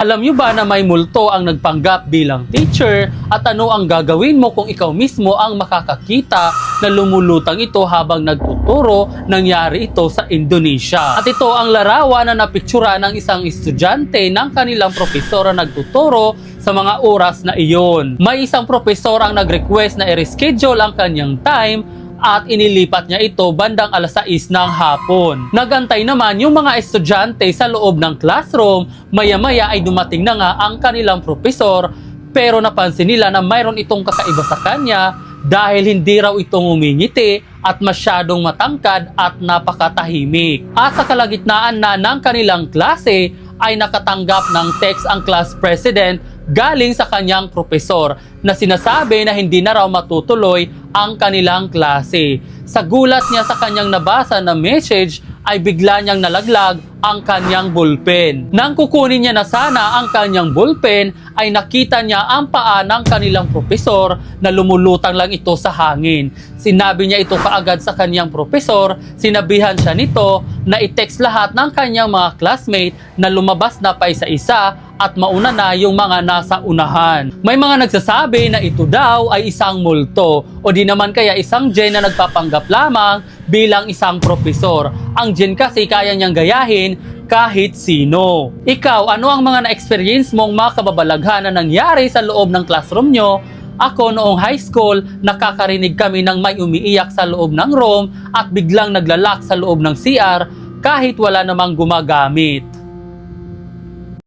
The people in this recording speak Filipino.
Alam nyo ba na may multo ang nagpanggap bilang teacher at ano ang gagawin mo kung ikaw mismo ang makakakita na lumulutang ito habang nagtuturo? Nangyari ito sa Indonesia. At ito ang larawan na napiktura ng isang estudyante ng kanilang propesor na nagtuturo sa mga oras na iyon. May isang propesor ang nag-request na i-reschedule ang kanyang time at inilipat niya ito bandang alas 6 ng hapon. Nagantay naman yung mga estudyante sa loob ng classroom, maya-maya ay dumating na nga ang kanilang propesor, pero napansin nila na mayroon itong kakaiba sa kanya dahil hindi raw itong umingiti at masyadong matangkad at napakatahimik. At sa kalagitnaan na ng kanilang klase ay nakatanggap ng text ang class president galing sa kanyang propesor na sinasabi na hindi na raw matutuloy ang kanilang klase. Sa gulat niya sa kanyang nabasa na message ay bigla niyang nalaglag ang kanyang ballpen. Nang kukunin niya na sana ang kanyang ballpen ay nakita niya ang paa ng kanilang propesor na lumulutang lang ito sa hangin. Sinabi niya ito kaagad sa kanyang propesor, sinabihan siya nito na i-text lahat ng kanyang mga classmate na lumabas na pa isa-isa at mauna na yung mga nasa unahan. May mga nagsasabi na ito daw ay isang multo o di naman kaya isang gen na nagpapanggap lamang bilang isang propesor. Ang gen kasi kaya niyang gayahin kahit sino. Ikaw, ano ang mga na-experience mong mga kababalaghan na nangyari sa loob ng classroom nyo? Ako noong high school, nakakarinig kami ng may umiiyak sa loob ng room at biglang naglalak sa loob ng CR kahit wala namang gumagamit.